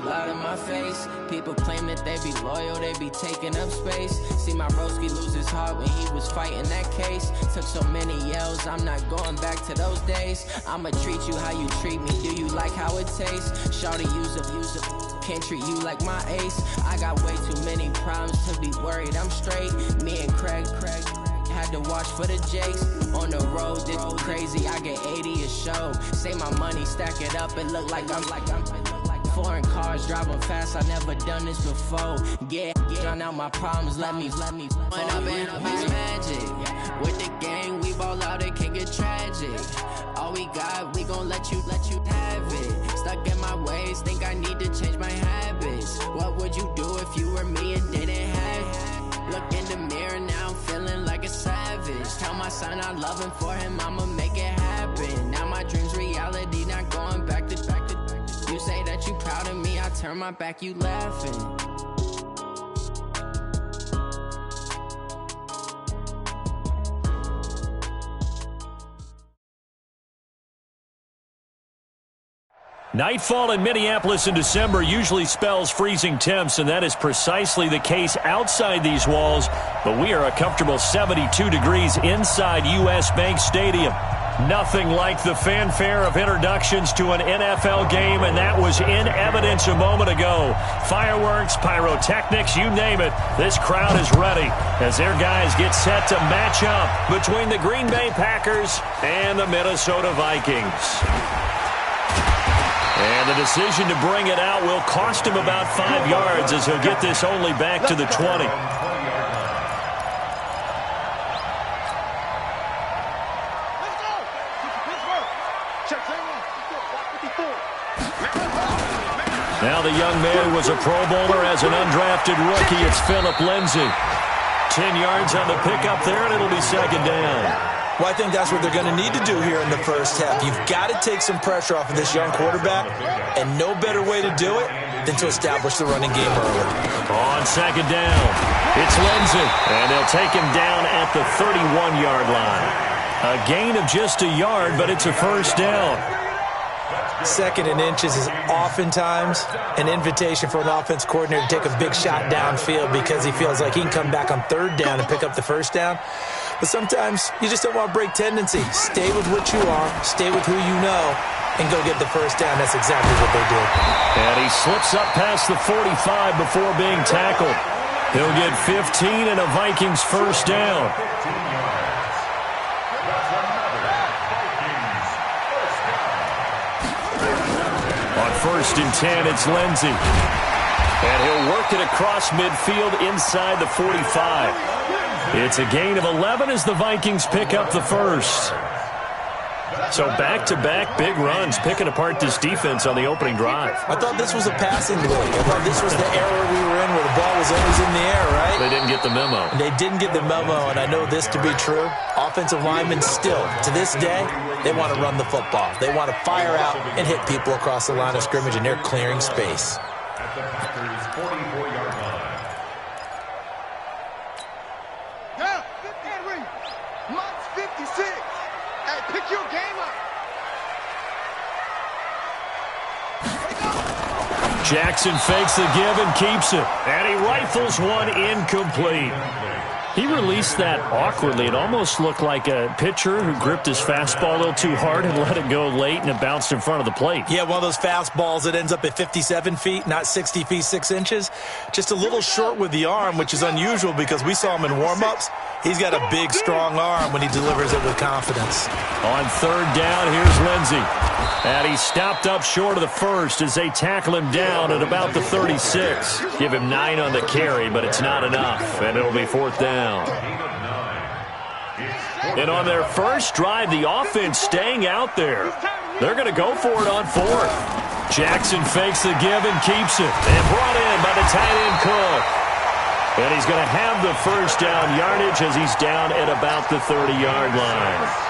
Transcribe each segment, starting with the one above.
loud in my face. People claim that they be loyal, they be taking up space. See my broski lose his heart when he was fighting that case. Took so many yells, I'm not going back to those days. I'ma treat you how you treat me, do you like how it tastes? Shawty use up, can't treat you like my ace. I got way too many problems to be worried, I'm straight. Me and Craig had to watch for the Jakes. On the road, this crazy, I get 80 a show. Say my money, stack it up, it look like I'm foreign cars, driving fast, I never done this before. Yeah, drown out my problems, let me When I've been magic. With the gang, we ball out, it can get tragic. All we got, we gon' let you have it. Stuck in my ways, think I need to change my habits. What would you do if you were me and didn't have it? Look in the mirror, now I'm feeling like a savage. Tell my son I love him, for him I'ma make it happen. Now my dream's reality, not going back to. You say that you proud of me, I turn my back, you laughing. Nightfall in Minneapolis in December usually spells freezing temps, and that is precisely the case outside these walls. But we are a comfortable 72 degrees inside U.S. Bank Stadium. Nothing like the fanfare of introductions to an NFL game, and that was in evidence a moment ago. Fireworks, pyrotechnics, you name it. This crowd is ready as their guys get set to match up between the Green Bay Packers and the Minnesota Vikings. And the decision to bring it out will cost him about 5 yards as he'll get this only back to the 20. Now the young man was a Pro Bowler as an undrafted rookie. It's Phillip Lindsay. 10 yards on the pickup there, and it'll be second down. Well, I think that's what they're going to need to do here in the first half. You've got to take some pressure off of this young quarterback, and no better way to do it than to establish the running game early. On second down, it's Lindsay, and they'll take him down at the 31-yard line. A gain of just a yard, but it's a first down. Second and inches is oftentimes an invitation for an offense coordinator to take a big shot downfield because he feels like he can come back on third down and pick up the first down. But sometimes you just don't want to break tendency. Stay with what you are, stay with who you know, and go get the first down. That's exactly what they did. And he slips up past the 45 before being tackled. He'll get 15 and a Vikings first down. On 1st and 10, it's Lindsay. And he'll work it across midfield inside the 45. It's a gain of 11 as the Vikings pick up the first. So back-to-back big runs, picking apart this defense on the opening drive. I thought this was a passing league. I thought this was the era we were in where the ball was always in the air, right? They didn't get the memo. They didn't get the memo, and I know this to be true. Offensive linemen still, to this day, they want to run the football. They want to fire out and hit people across the line of scrimmage, and they're clearing space. At the Packers' 44-yard line. Down, 53, Mott's 56. Hey, pick your game up. Jackson fakes the give and keeps it. And he rifles one incomplete. He released that awkwardly. It almost looked like a pitcher who gripped his fastball a little too hard and let it go late, and it bounced in front of the plate. Yeah, one of those fastballs that ends up at 57 feet, not 60 feet, 6 inches. Just a little short with the arm, which is unusual because we saw him in warm-ups. He's got a big, strong arm when he delivers it with confidence. On third down, here's Lindsay. And he stopped up short of the first as they tackle him down at about the 36. Give him 9 on the carry, but it's not enough, and it'll be fourth down. And on their first drive, the offense staying out there. They're going to go for it on fourth. Jackson fakes the give and keeps it. And brought in by the tight end Cook. And he's going to have the first down yardage as he's down at about the 30-yard line.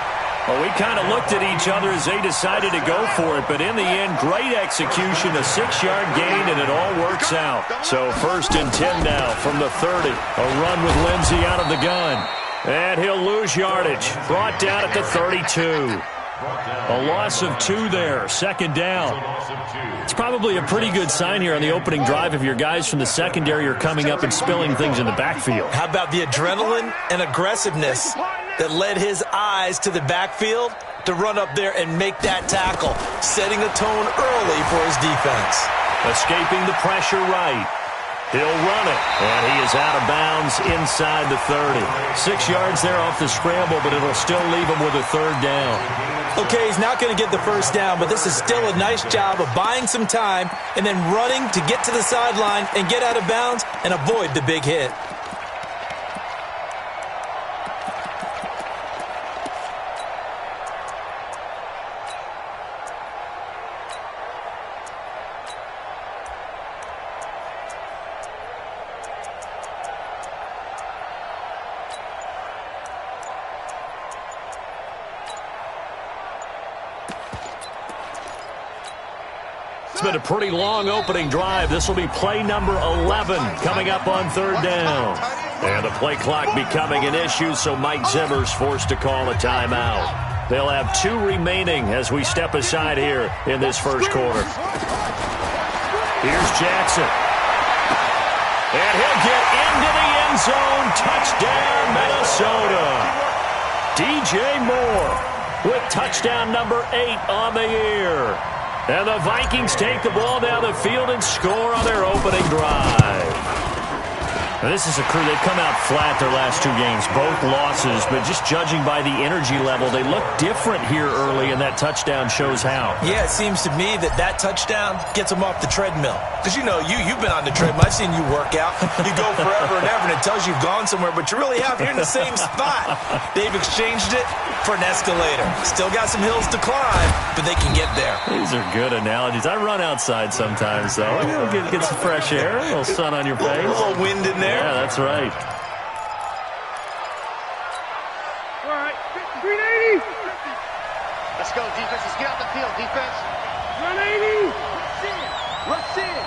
Well, we kind of looked at each other as they decided to go for it, but in the end, great execution, a 6-yard gain, and it all works out. So 1st and 10 now from the 30. A run with Lindsay out of the gun. And he'll lose yardage. Brought down at the 32. A loss of 2 there, second down. It's probably a pretty good sign here on the opening drive if your guys from the secondary are coming up and spilling things in the backfield. How about the adrenaline and aggressiveness that led his eyes to the backfield to run up there and make that tackle, setting a tone early for his defense. Escaping the pressure right. He'll run it, and he is out of bounds inside the 30. 6 yards there off the scramble, but it'll still leave him with a third down. Okay, he's not going to get the first down, but this is still a nice job of buying some time and then running to get to the sideline and get out of bounds and avoid the big hit. It's been a pretty long opening drive. This will be play number 11 coming up on third down. And the play clock becoming an issue, so Mike Zimmer's forced to call a timeout. They'll have 2 remaining as we step aside here in this first quarter. Here's Jackson. And he'll get into the end zone. Touchdown, Minnesota. DJ Moore with touchdown number 8 on the year. And the Vikings take the ball down the field and score on their opening drive. Now, this is a crew, they've come out flat their last 2 games, both losses, but just judging by the energy level, they look different here early, and that touchdown shows how. Yeah, it seems to me that touchdown gets them off the treadmill. Because, you know, you've been on the treadmill. I've seen you work out. You go forever and ever, and it tells you you've gone somewhere, but you really have. You're in the same spot. They've exchanged it for an escalator. Still got some hills to climb, but they can get there. These are good analogies. I run outside sometimes, though. Get some fresh air, a little sun on your face. A little wind in there. Yeah, that's right. All right, 380. Let's go, defense. Let's get out the field, defense. 180. Rush in.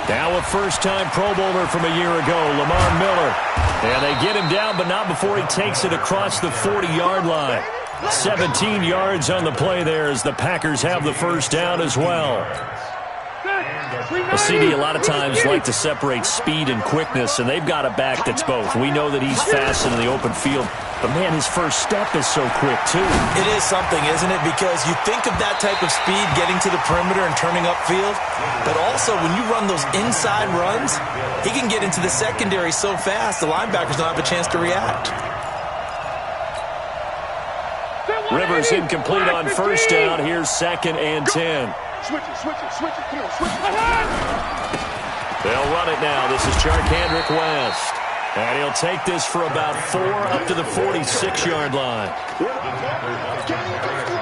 Now a first-time Pro Bowler from a year ago, Lamar Miller. And they get him down, but not before he takes it across the 40-yard line. 17 yards on the play there as the Packers have the first down as well. A CD a lot of times like to separate speed and quickness, and they've got a back that's both. We know that he's fast in the open field, but, man, his first step is so quick, too. It is something, isn't it? Because you think of that type of speed getting to the perimeter and turning upfield, but also when you run those inside runs, he can get into the secondary so fast the linebackers don't have a chance to react. Rivers incomplete on first down. Here's 2nd and 10. Switch it. Come on, switch it. They'll run it now. This is Charkandrick West. And he'll take this for about 4 up to the 46-yard line.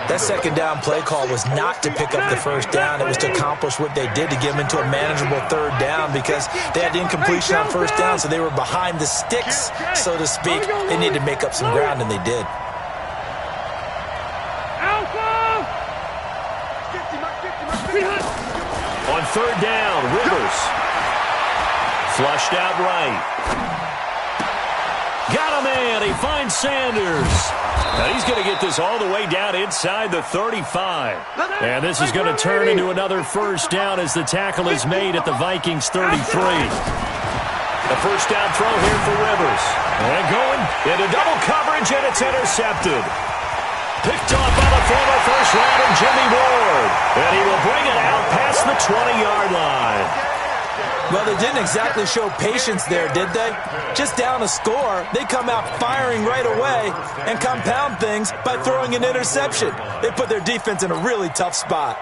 That second down play call was not to pick up the first down. It was to accomplish what they did to get them into a manageable third down because they had incompletion on first down, so they were behind the sticks, so to speak. They needed to make up some ground, and they did. On third down, Rivers. Flushed out right. Got a man. He finds Sanders. Now he's going to get this all the way down inside the 35. And this is going to turn into another first down as the tackle is made at the Vikings 33. A first down throw here for Rivers. And going into double coverage, and it's intercepted. Picked off by the former first-rounder Jimmy Ward. And he will bring it out past the 20-yard line. Well, they didn't exactly show patience there, did they? Just down a score, they come out firing right away and compound things by throwing an interception. They put their defense in a really tough spot.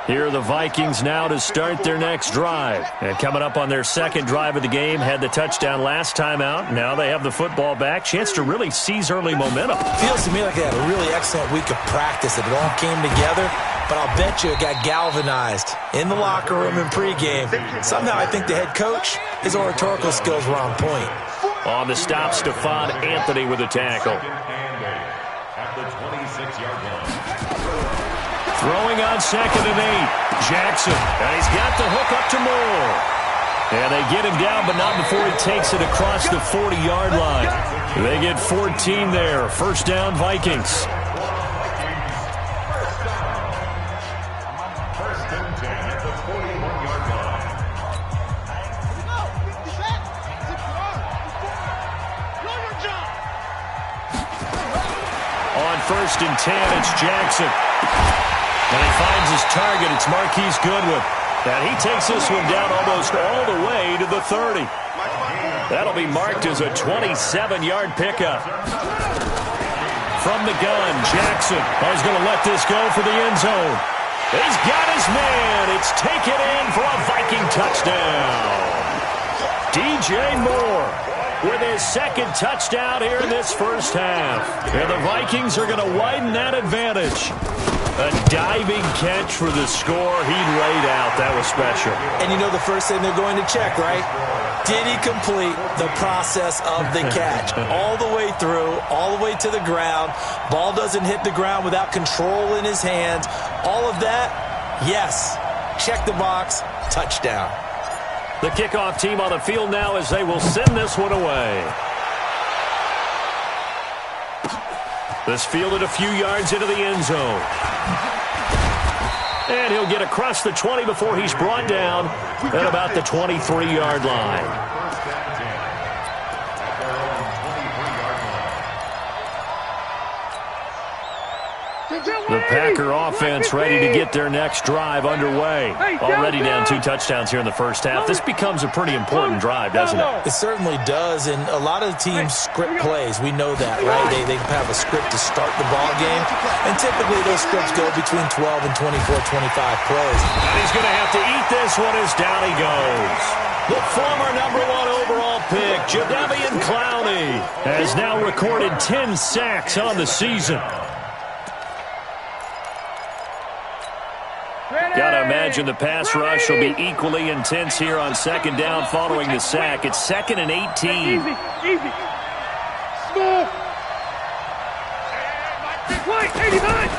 Here are the Vikings now to start their next drive. And coming up on their second drive of the game, had the touchdown last time out. Now they have the football back. Chance to really seize early momentum. Feels to me like they had a really excellent week of practice. It all came together, but I'll bet you it got galvanized in the locker room in pregame. Somehow I think the head coach, his oratorical skills were on point. On the stop, Stephon Anthony with a tackle. At the 26-yard line. Throwing on 2nd and 8. Jackson. And he's got the hook up to Moore. And they get him down, but not before he takes it across the 40-yard line. They get 14 there. First down, Vikings. 1st and 10. It's Jackson. And he finds his target. It's Marquise Goodwin. And he takes this one down almost all the way to the 30. That'll be marked as a 27-yard pickup. From the gun, Jackson is going to let this go for the end zone. He's got his man. It's taken in for a Viking touchdown. DJ Moore with his 2nd touchdown here in this first half. And the Vikings are going to widen that advantage. A diving catch for the score. He laid out. That was special. And you know the first thing they're going to check, right? Did he complete the process of the catch? All the way through, all the way to the ground. Ball doesn't hit the ground without control in his hands. All of that, yes. Check the box. Touchdown. The kickoff team on the field now as they will send this one away. This fielded a few yards into the end zone. And he'll get across the 20 before he's brought down at about the 23-yard line. The Packer offense ready to get their next drive underway. Already down 2 touchdowns here in the first half. This becomes a pretty important drive, doesn't it? It certainly does, and a lot of the teams script plays. We know that, right? They have a script to start the ball game, and typically those scripts go between 12 and 24, 25 plays. And he's going to have to eat this one as down he goes. The former #1 overall pick, Jadeveon Clowney, has now recorded 10 sacks on the season. Got to imagine the pass rush will be equally intense here on 2nd down following the sack. It's 2nd and 18. Easy. Small. White, 89.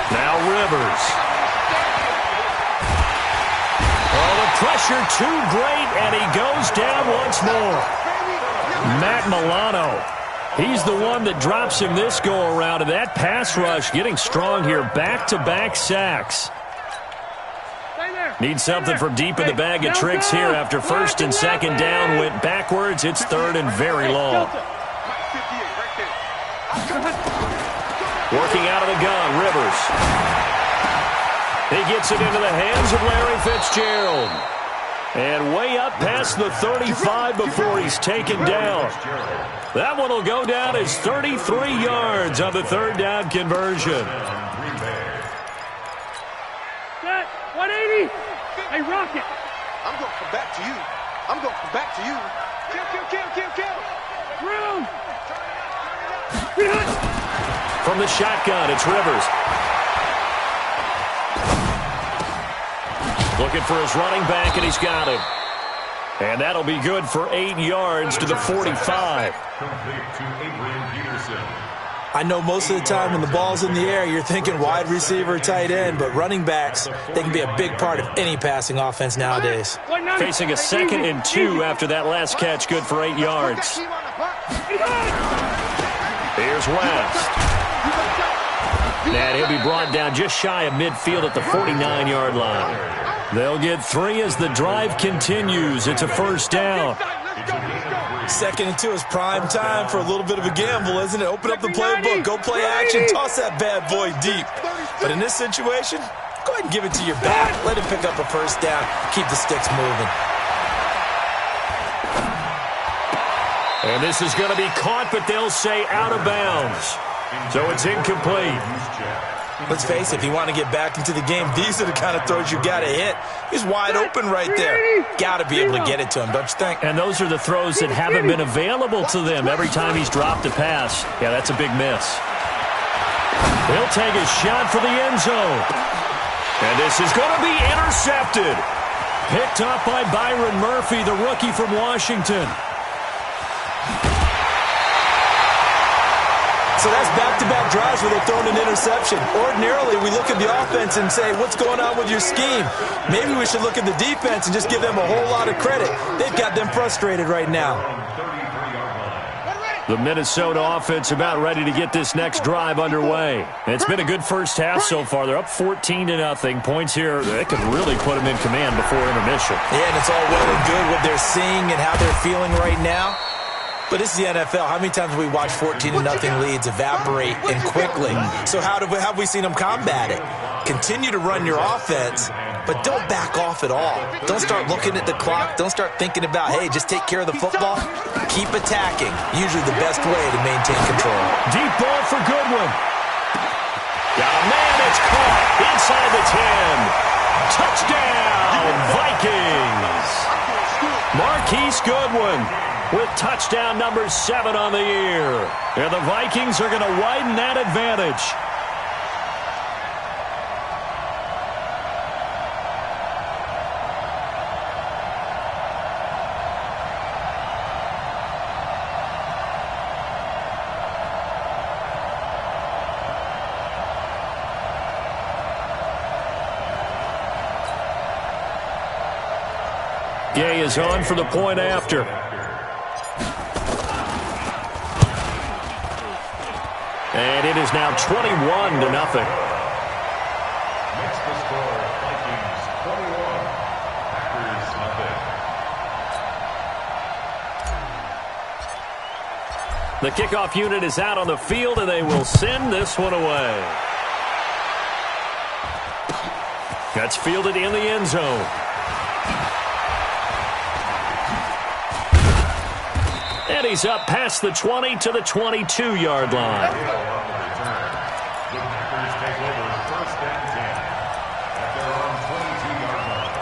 Now Rivers. Oh, the pressure too great, and he goes down once more. Matt Milano. He's the one that drops him this go-around, and that pass rush getting strong here. Back-to-back sacks. Need something from deep in the bag of tricks here after 1st and 2nd down went backwards. It's 3rd and very long. Working out of the gun, Rivers. He gets it into the hands of Larry Fitzgerald. And way up past the 35 before he's taken down. That one will go down as 33 yards on the 3rd down conversion. 180. Hey, Rocket. I'm going to come back to you. I'm going to come back to you. Kill. Room. From the shotgun, it's Rivers. Looking for his running back, and he's got him. And that'll be good for 8 yards to the 45. I know most of the time when the ball's in the air, you're thinking wide receiver, tight end, but running backs, they can be a big part of any passing offense nowadays. Facing a 2nd and 2 after that last catch, good for 8 yards. Here's West. And he'll be brought down just shy of midfield at the 49-yard line. They'll get 3 as the drive continues. It's a 1st down. 2nd and 2 is prime time for a little bit of a gamble, isn't it? Open up the playbook, go play action, toss that bad boy deep. But in this situation, go ahead and give it to your back. Let him pick up a 1st down, keep the sticks moving. And this is going to be caught, but they'll say out of bounds. So it's incomplete. Let's face it, if you want to get back into the game, these are the kind of throws you got to hit. He's wide open right there. Got to be able to get it to him, don't you think? And those are the throws that haven't been available to them every time he's dropped a pass. Yeah, that's a big miss. He'll take a shot for the end zone. And this is going to be intercepted. Picked up by Byron Murphy, the rookie from Washington. So that's back-to-back drives where they're throwing an interception. Ordinarily, we look at the offense and say, what's going on with your scheme? Maybe we should look at the defense and just give them a whole lot of credit. They've got them frustrated right now. The Minnesota offense about ready to get this next drive underway. It's been a good first half so far. They're up 14-0. Points here, they could really put them in command before intermission. Yeah, and it's all well and good what they're seeing and how they're feeling right now. But this is the NFL. How many times have we watched 14-0 leads evaporate and quickly? So how have we seen them combat it? Continue to run your offense, but don't back off at all. Don't start looking at the clock. Don't start thinking about, hey, just take care of the football. Keep attacking. Usually the best way to maintain control. Deep ball for Goodwin. Got a man, it's caught inside the 10. Touchdown, Vikings. Marquise Goodwin with touchdown number 7 on the year. And the Vikings are going to widen that advantage. Gay is on for the point after. And it is now 21-0. Makes the score Vikings 21, Packers nothing. The kickoff unit is out on the field, and they will send this one away. That's fielded in the end zone. And he's up past the 20 to the 22-yard line. The Packers take over 1st and 10 at their own 22-yard line.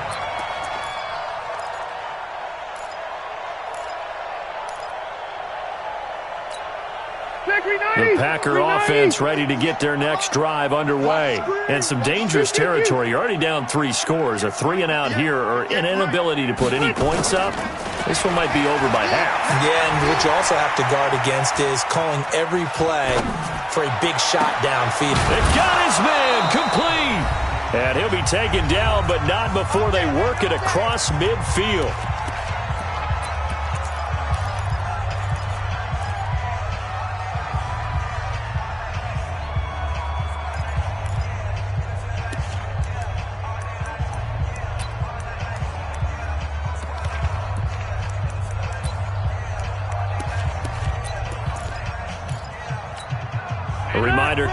The Packer offense ready to get their next drive underway. And some dangerous territory. You're already down 3 scores. A 3-and-out here or an inability to put any points up. This one might be over by half. Yeah, and what you also have to guard against is calling every play for a big shot downfield. They got his man complete. And he'll be taken down, but not before they work it across midfield.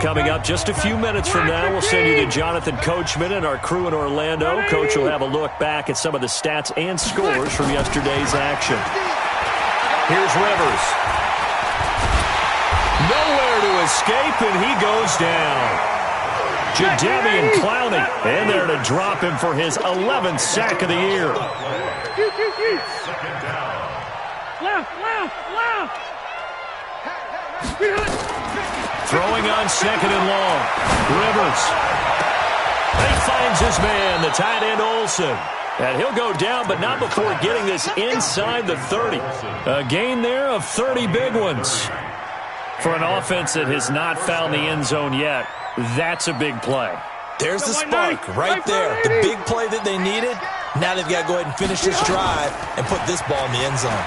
Coming up just a few minutes from now, we'll send you to Jonathan Coachman and our crew in Orlando. Coach will have a look back at some of the stats and scores from yesterday's action. Here's Rivers. Nowhere to escape, and he goes down. Jadeveon Clowney in there to drop him for his 11th sack of the year. Second down. Left. Throwing on 2nd and long. Rivers. He finds his man, the tight end Olsen. And he'll go down, but not before getting this inside the 30. A gain there of 30 big ones. For an offense that has not found the end zone yet, that's a big play. There's the spark right there. The big play that they needed. Now they've got to go ahead and finish this drive and put this ball in the end zone.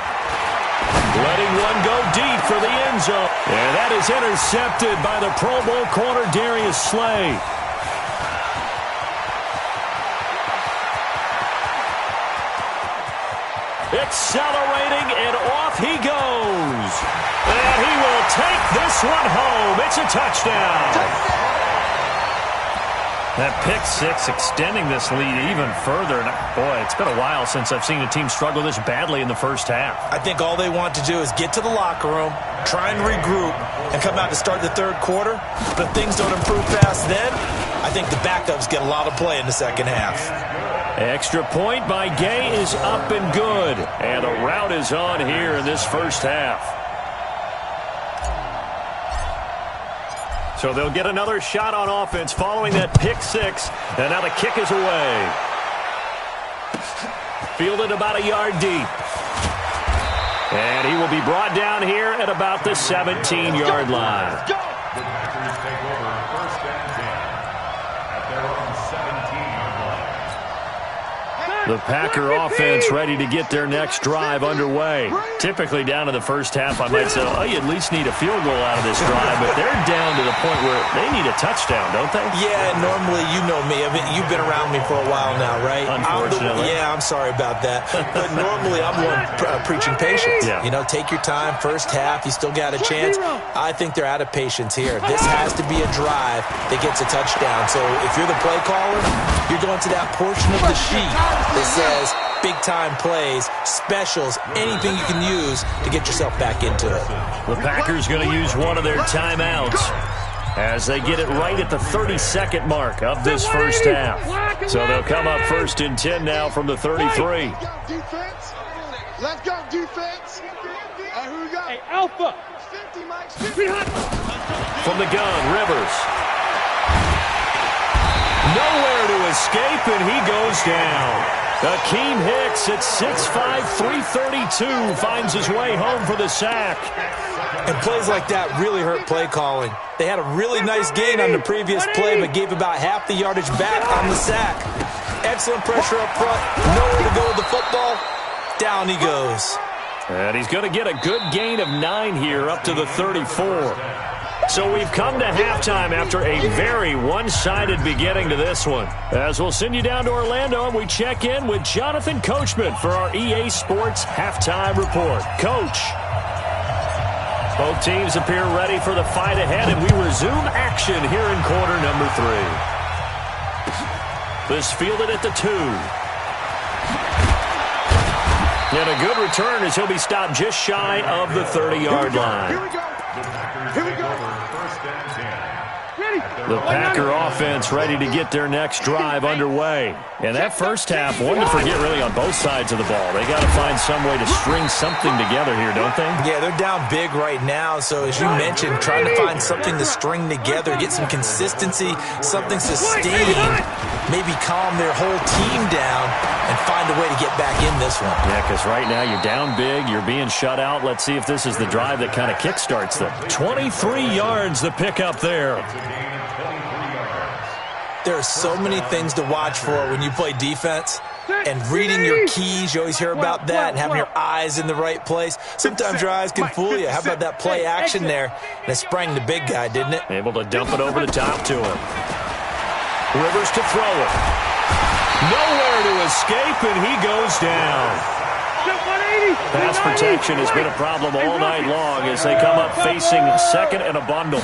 Letting one go deep for the end zone. And that is intercepted by the Pro Bowl corner Darius Slay. Accelerating, and off he goes. And he will take this one home. It's a touchdown. That pick 6 extending this lead even further. And boy, it's been a while since I've seen a team struggle this badly in the first half. I think all they want to do is get to the locker room, try and regroup, and come out to start the third quarter. But if things don't improve past then, I think the backups get a lot of play in the second half. Extra point by Gay is up and good. And a rout is on here in this first half. So they'll get another shot on offense following that pick 6. And now the kick is away. Fielded about a yard deep. And he will be brought down here at about the 17-yard line. The Packers take over 1st and 10 at their own 17-yard line. The Packer offense ready to get their next drive underway. Typically down to the first half, I might say, oh, you at least need a field goal out of this drive, but they're down to the point where they need a touchdown, don't they? Yeah, normally, you know me. I mean, you've been around me for a while now, right? Unfortunately. I'm sorry about that. But normally, I'm the one preaching patience. Yeah. You know, take your time. First half, you still got a chance. I think they're out of patience here. This has to be a drive that gets a touchdown. So if you're the play caller, you're going to that portion of the sheet that says big-time plays, specials, anything you can use to get yourself back into it. The Packers going to use one of their timeouts as they get it right at the 32nd mark of this first half. So they'll come up 1st and 10 now from the 33. Let's go, defense. Hey, who we got? Hey, Alpha. 50, Mike. 50. From the gun, Rivers. Nowhere to escape, and he goes down. Akeem Hicks at 6'5", 332 finds his way home for the sack. And plays like that really hurt play calling. They had a really nice gain on the previous play, but gave about half the yardage back on the sack. Excellent pressure up front. Nowhere to go with the football. Down he goes. And he's going to get a good gain of 9 here up to the 34. So we've come to halftime after a very one-sided beginning to this one. As we'll send you down to Orlando, and we check in with Jonathan Coachman for our EA Sports Halftime Report. Coach. Both teams appear ready for the fight ahead, and we resume action here in quarter number 3. This fielded at the 2. And a good return as he'll be stopped just shy of the 30-yard line. Here we go. Here we go. The Packer offense ready to get their next drive underway. And that first half, one to forget really on both sides of the ball. They got to find some way to string something together here, don't they? Yeah, they're down big right now. So as you mentioned, trying to find something to string together, get some consistency, something sustained, maybe calm their whole team down and find a way to get back in this one. Yeah, because right now you're down big, you're being shut out. Let's see if this is the drive that kind of kickstarts them. 23 yards the pickup there. There are so many things to watch for when you play defense. And reading your keys, you always hear about that, and having your eyes in the right place. Sometimes your eyes can fool you. How about that play action there? And it sprang the big guy, didn't it? Able to dump it over the top to him. Rivers to throw it. Nowhere to escape, and he goes down. Pass protection has been a problem all night long as they come up facing second and a bundle.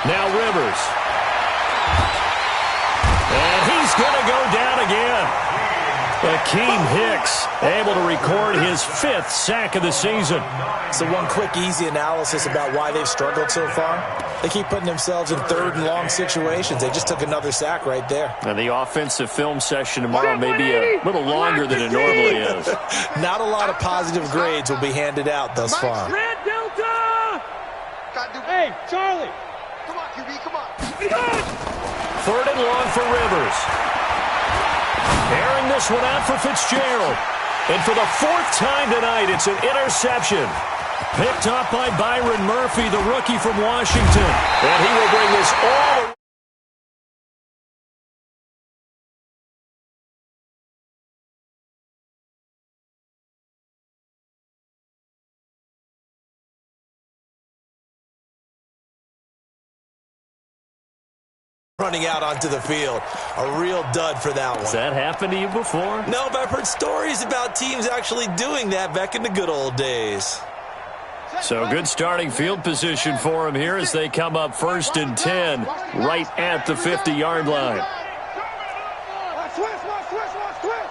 Now Rivers. And he's going to go down again. Akeem Hicks able to record his 5th sack of the season. So one quick, easy analysis about why they've struggled so far. They keep putting themselves in 3rd and long situations. They just took another sack right there. And the offensive film session tomorrow may be a little longer than it normally is. Not a lot of positive grades will be handed out thus far. Red Delta! Hey, Charlie! Come on, QB, come on. 3rd and long for Rivers. Airing this one out for Fitzgerald. And for the 4th time tonight, it's an interception. Picked up by Byron Murphy, the rookie from Washington. And he will bring this all running out onto the field. A real dud for that one. Has that happened to you before? No, but I've heard stories about teams actually doing that back in the good old days. So good starting field position for him here as they come up 1st and 10 right at the 50-yard line. Watch twist, watch twist, watch twist.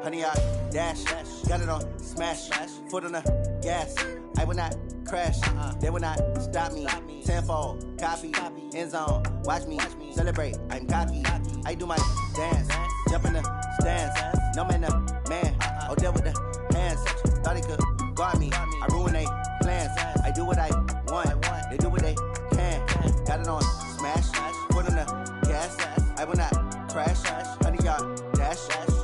Honey, I dash, got it on smash, foot on the gas. I will not crash, they will not stop me. Tenfold, copy, end zone, watch me celebrate. I'm cocky, I do my dance, jump in the stands. No man, the man, oh, deal with the hands. Thought he could guard me, I ruin they plans. I do what I want, they do what they can. Got it it on smash, foot on the gas. I will not crash. 100 yard dash,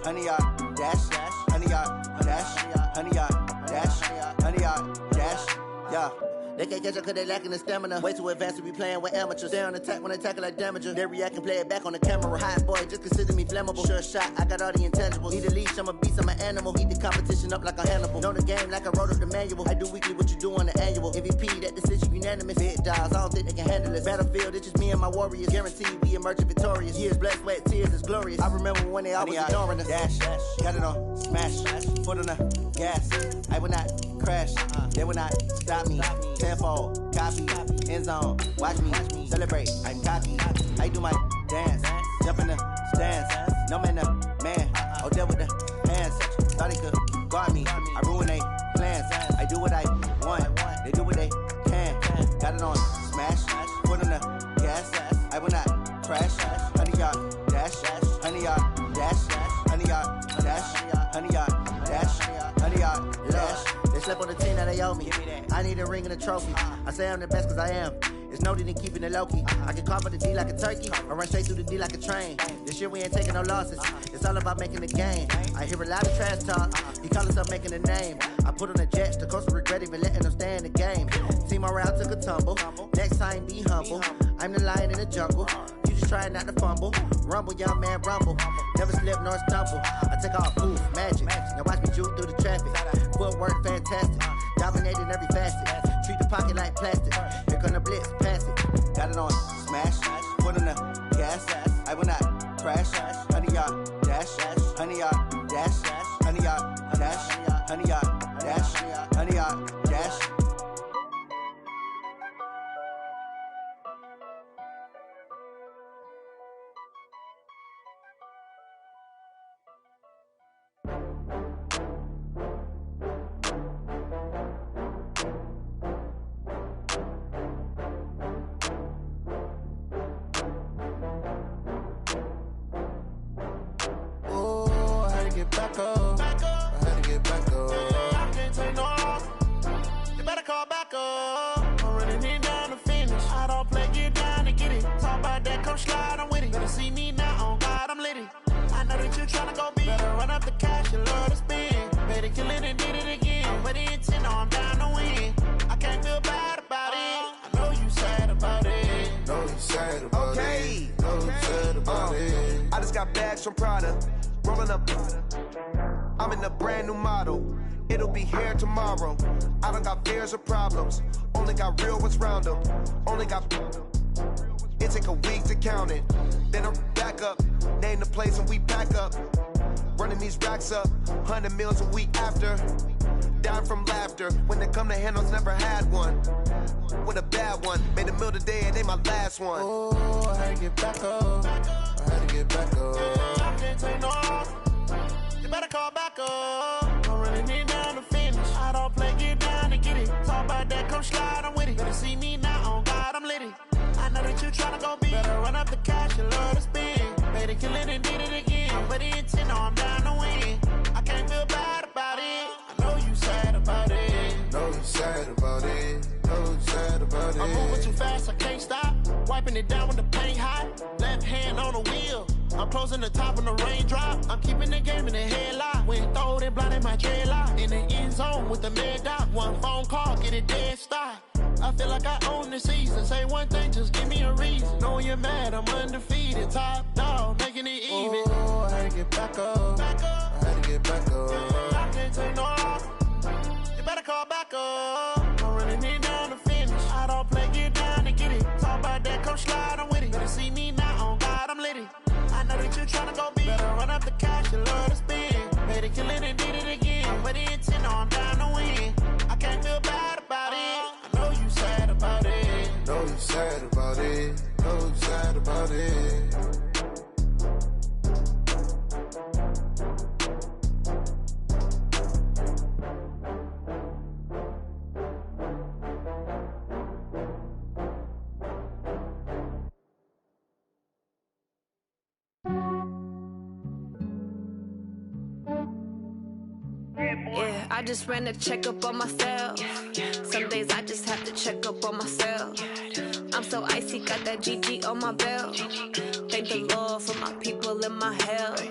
100 yard dash, 100 yard dash, 100 yard dash, 100 yard dash. Yeah. They can't catch up cause they lacking the stamina. Way too advanced to be playing with amateurs. Stay on attack when I tackle like damager. They react and play it back on the camera. Hot boy, just consider me flammable. Sure shot, I got all the intangibles. Need a leash, I'm a beast, I'm an animal. Eat the competition up like a Hannibal. Know the game like I wrote up the manual. I do weekly what you do on the annual. MVP, that decision unanimous. Big dials, I don't think they can handle it. Battlefield, it's just me and my warriors. Guaranteed we emerging victorious. Years, blood, sweat, tears, it's glorious. I remember when they always ignoring us. Dash, got it on smash, foot on the gas. I will not crash, they will not stop me. Tenfold, copy, end zone, watch me celebrate. I'm cocky, I do my dance, jump in the stands. No man, the man, oh, there with the hands. Thought he could guard me, I ruin they plans. I do what I want, they do what they can. Got it on smash, foot on the gas. I will not crash, 100 yard dash, 100 yard dash, 100 yard dash, 100 yard dash, 100 yard dash. They slept on the team that they owe me. I need a ring and a trophy. I say I'm the best cause I am. It's no need in keeping it low-key. I can carve up the D like a turkey or run straight through the D like a train. This year we ain't taking no losses. It's all about making the game. I hear a lot of trash talk. He call himself making a name. I put on the Jets. The coach will regret even letting them stay in the game. Team around took a tumble. Next time be humble. I'm the lion in the jungle. You just trying not to fumble. Rumble, young man, rumble. Never slip nor stumble. I take off food, magic. Now watch me juke through the traffic. Footwork fantastic. Dominating every facet. Treat the pocket like plastic. Here come the blitz, pass it. Got it on smash, foot on the gas. I will not crash. 100 yard dash, 100 yard dash, 100 yard dash, 100 yard dash, 100 yard dash. Back up. I had to get back up. I can't take no loss. You better call back up. I'm running it down to finish. I don't play, get down to get it. Talk about that, come slide, I'm with it. Better see me now, on God, I'm lit it. I know that you tryna go big. Better run up the cash, you love to spend. Better kill it and did it again. But the intent, no, I'm down to win. I can't feel bad about it. I know you sad about it. Know you sad about it. Know you sad about it. I just got bags from Prada. Rolling up, I'm in a brand new model. It'll be here tomorrow. I don't got fears or problems. Only got real ones round them. Only got. It take a week to count it. Then I'm back up. Name the place and we back up. Running these racks up. 100 meals a week after. Down from laughter. When they come to handles, never had one. With a bad one. Made a meal today and they my last one. Oh, I had to get back up. I had to get back up. I can't take no loss. You better call back up. I'm running it down to finish. I don't play, get down to get it. Talk about that, come slide, I'm with it. Better see me now, on God, I'm lit it. I know that you tryna go big. Better run up the cash, you love to spend. Better kill it and did it again. But the intent, no, I'm down to win. I can't feel bad about it. I know you sad about it. Know you sad about it. Know you sad about it. I'm moving too fast, I can't stop. Wiping it down with the paint hot. Left hand on the wheel. I'm closing the top on the raindrop. I'm keeping the game in the headlock. When throwed and blinded my dreadlock. In the end zone with the mid dot. One phone call, get it dead stop. I feel like I own the season. Say one thing, just give me a reason. Knowing you're mad, I'm undefeated. Top dog, making it even. Oh, I had to get back up. I had to get back up. I can't take no loss. You better call back up. I'm running it down to finish. I don't play, get down to get it. Talk about that, come slide, I'm with it. Better see me now, on God, I'm lit it. I know that you tryna go big. Better run up the cash, you love to spend. Better kill it and did it again. But the intent, no, I'm down to win. I can't feel bad about it. I know you sad about it. Know you sad about it. Know you sad about it. I just ran a checkup on myself. Some days I just have to check up on myself. I'm so icy, got that GG on my belt. Thank the Lord for my people in my health.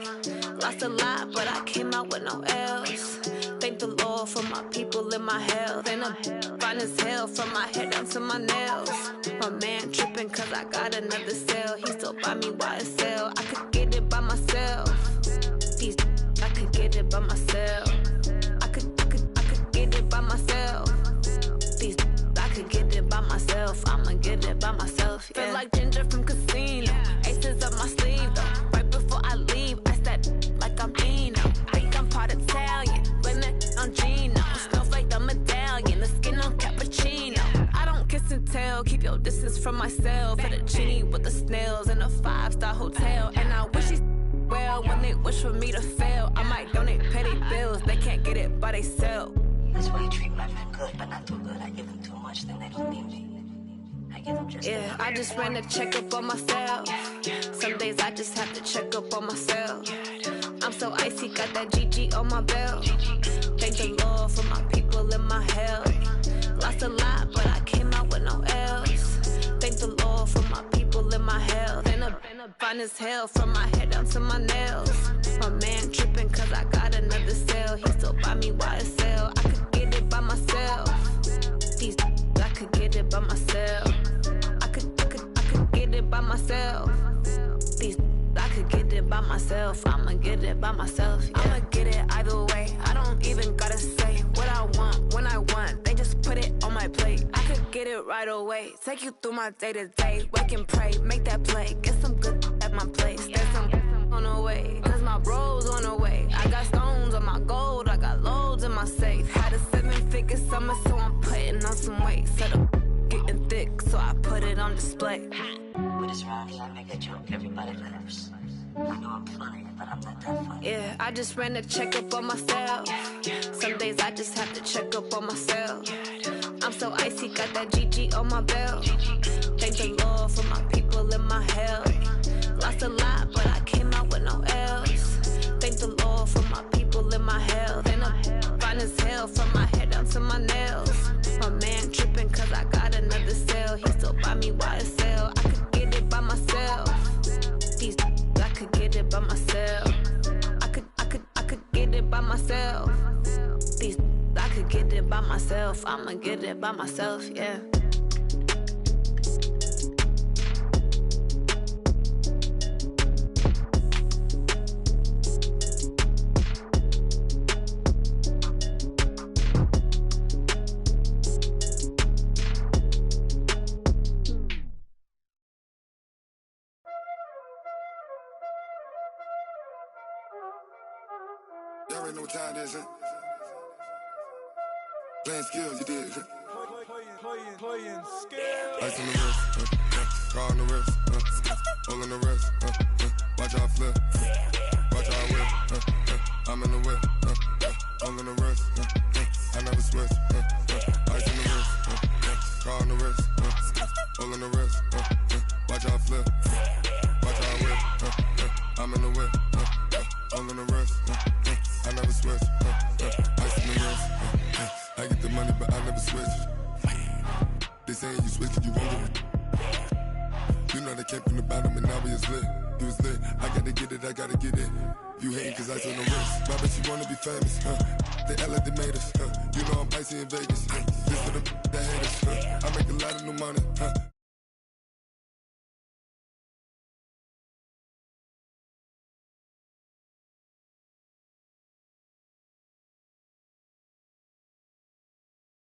Lost a lot, but I came out with no L's. Thank the Lord for my people in my health. And I'm fine as hell from my head down to my nails. My man tripping cause I got another cell. He still buy me YSL. I could get it by myself. These I could get it by myself. I could get it by myself. These I could get it by myself. I'ma get it by myself. Yeah. Feel like Ginger from Casino. Aces up my sleeve though. Right before I leave, I step like I'm Dino. Think I'm part Italian, blame it on Gino. Snowflake the medallion, the skin on cappuccino. I don't kiss and tell, keep your distance from myself. Fettuccine with the snails in a 5-star hotel. And I wish he's well when they wish for me to fail. I might donate petty bills, they can't get it by themselves. That's why you treat my friend good, but not too good. I give them too much, then they don't need me. I give them just yeah, I just ran a checkup on myself. Some days I just have to check up on myself. I'm so icy, got that GG on my belt. Thank the Lord for my people in my health. Lost a lot, but I came out with no L's. Thank the Lord for my people in my health. And I'm fine as hell from my head down to my nails. My man tripping cause I got another cell. He still buy me YSL. I could get it by myself. These I could get it by myself. I could get it by myself. These I could get it by myself. I'ma get it by myself. Yeah. I'ma get it either way. I don't even gotta say what I want when I want. They just put it on my plate. I could get it right away. Take you through my day to day. Wake and pray, make that play. Get some good at my place. There's some on the way. Cause my bro's on the way. I got stones on my gold. I got loads in my safe. Had a 7-figure summer, so I'm putting on some weight. Set up getting thick, so I put it on display. With this round here, I make a joke. Everybody laughs. I know I'm funny, but I'm not that funny. Yeah, I just ran a checkup on myself. Some days I just have to check up on myself. I'm so icy, got that GG on my belt. Thank the Lord for my people in my health. Lost a lot, but I came out with no L's. Thank the Lord for my people in my health. And I'm fine as hell from my head down to my nails. My man tripping cause I got another cell. He still buy me YSL. I could get it by myself. These I could get it by myself. I could get it by myself. These I could get it by myself. I'ma get it by myself, yeah. Y'all already know what time it is, huh? Playing skills, you did. Playing skills. Ice on the wrist, car on the wrist, hole on the wrist, watch out flip, watch out whip, I'm in the whip, hole on the wrist, I never switch, ice on the wrist, car on the wrist, hole on the wrist, watch out flip, watch out whip, I'm in the whip, hole on the wrist, I never switch, ice on the wrist, I get the money but I never switch. They saying you switch and you won't get it. You know they came from the bottom and now we is lit. You was lit, I gotta get it, I gotta get it. You hating cause ice on the wrist. My bitch, you wanna be famous, They act like they made us, You know I'm icy in Vegas, This for the that hate us, I make a lot of new money,